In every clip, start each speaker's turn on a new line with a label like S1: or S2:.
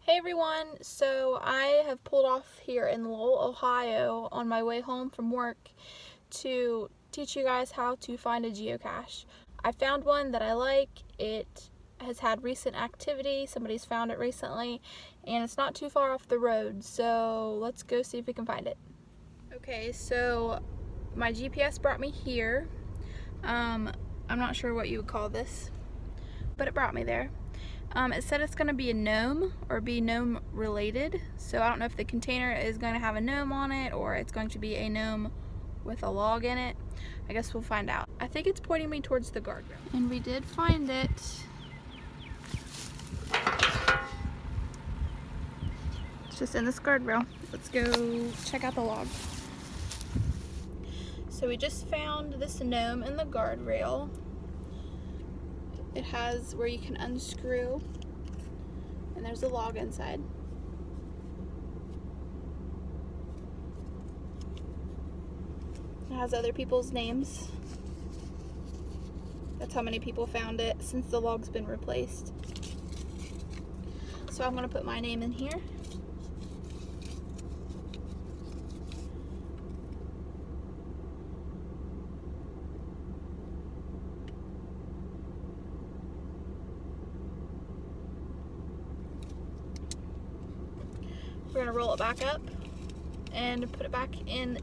S1: Hey everyone, so I have pulled off here in Lowell, Ohio on my way home from work to teach you guys how to find a geocache. I found one that I like. It has had recent activity, somebody's found it recently, and it's not too far off the road, so let's go see if we can find it. Okay, so my GPS brought me here. I'm not sure what you would call this, but it brought me there. It said it's going to be a gnome or be gnome related, so I don't know if the container is going to have a gnome on it or it's going to be a gnome with a log in it. I guess we'll find out. I think it's pointing me towards the guardrail. And we did find it. It's just in this guardrail. Let's go check out the log. So we just found this gnome in the guardrail. It has where you can unscrew, and there's a log inside. It has other people's names. That's how many people found it since the log's been replaced. So I'm gonna put my name in here. We're gonna roll it back up and put it back in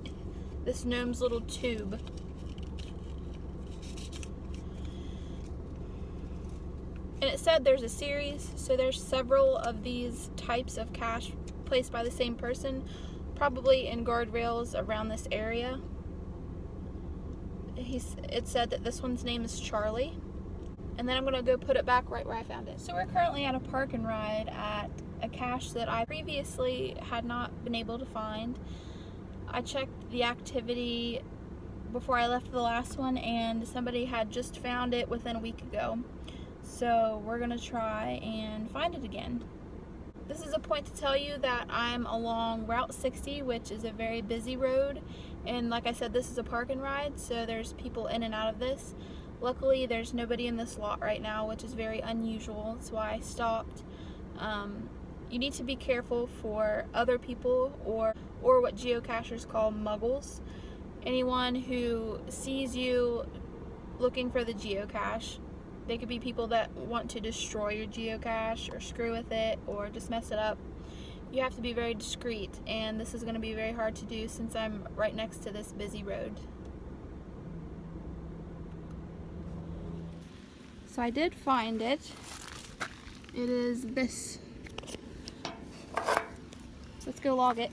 S1: this gnome's little tube. And it said there's a series, so there's several of these types of cache placed by the same person, probably in guardrails around this area. It said that this one's name is Charlie. And then I'm gonna go put it back right where I found it. So we're currently at a park and ride at a cache that I previously had not been able to find. I checked the activity before I left the last one and somebody had just found it within a week ago. So we're gonna try and find it again. This is a point to tell you that I'm along Route 60, which is a very busy road. And like I said, this is a park and ride, so there's people in and out of this. Luckily, there's nobody in this lot right now, which is very unusual. That's why I stopped. You need to be careful for other people or what geocachers call muggles. Anyone who sees you looking for the geocache. They could be people that want to destroy your geocache or screw with it or just mess it up. You have to be very discreet, and this is going to be very hard to do since I'm right next to this busy road. So I did find it. It is this. Let's go log it.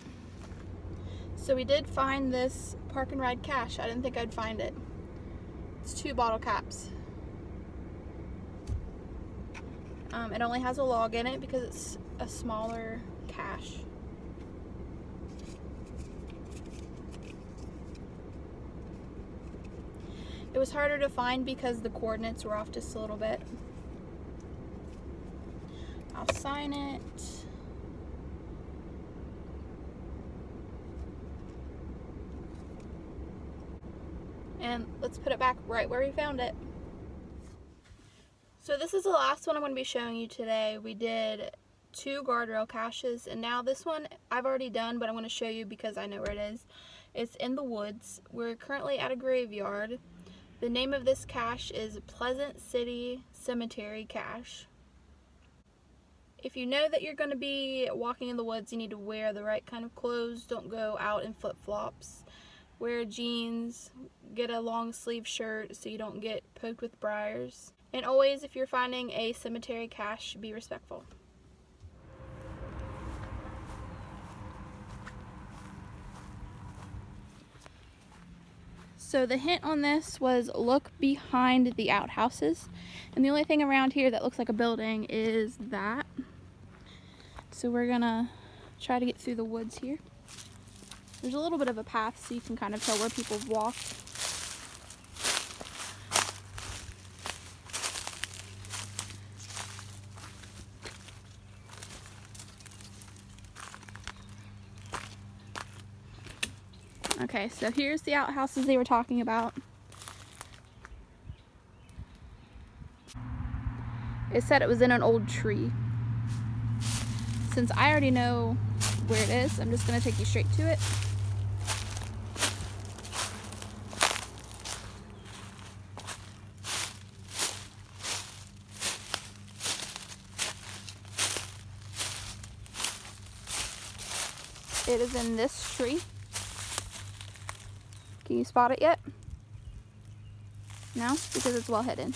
S1: So we did find this park and ride cache. I didn't think I'd find it. It's 2 bottle caps. It only has a log in it because it's a smaller cache. It was harder to find because the coordinates were off just a little bit. I'll sign it. And let's put it back right where we found it. So this is the last one I'm going to be showing you today. We did 2 guardrail caches, and now this one I've already done, but I'm going to show you because I know where it is. It's in the woods. We're currently at a graveyard. The name of this cache is Pleasant City Cemetery Cache. If you know that you're going to be walking in the woods, you need to wear the right kind of clothes. Don't go out in flip-flops. Wear jeans, get a long sleeve shirt so you don't get poked with briars. And always, if you're finding a cemetery cache, be respectful. So the hint on this was look behind the outhouses. And the only thing around here that looks like a building is that. So we're gonna try to get through the woods here. There's a little bit of a path so you can kind of tell where people have walked. Okay, so here's the outhouses they were talking about. It said it was in an old tree. since I already know where it is, I'm just going to take you straight to it. It is in this tree. Can you spot it yet? No? Because it's well hidden.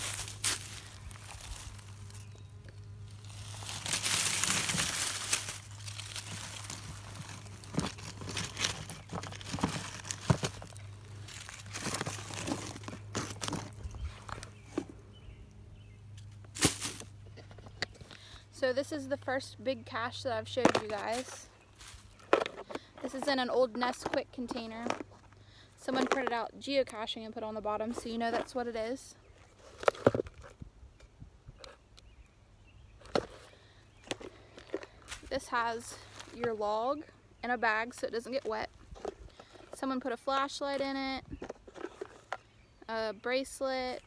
S1: So this is the first big cache that I've showed you guys. This is in an old Nesquik container. Someone printed out geocaching and put on the bottom, so you know that's what it is. This has your log in a bag so it doesn't get wet. Someone put a flashlight in it, a bracelet,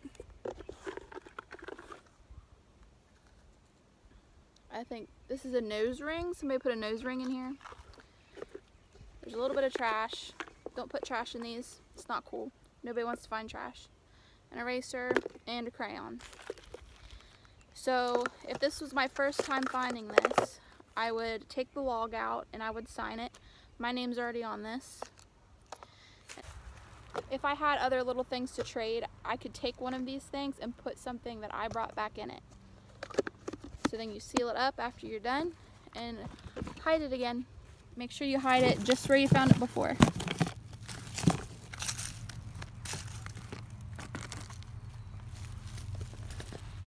S1: I think this is a nose ring. Somebody put a nose ring in here. There's a little bit of trash. Don't put trash in these. It's not cool. Nobody wants to find trash. An eraser and a crayon. So if this was my first time finding this, I would take the log out and I would sign it. My name's already on this. If I had other little things to trade, I could take one of these things and put something that I brought back in it. So then you seal it up after you're done and hide it again. Make sure you hide it just where you found it before.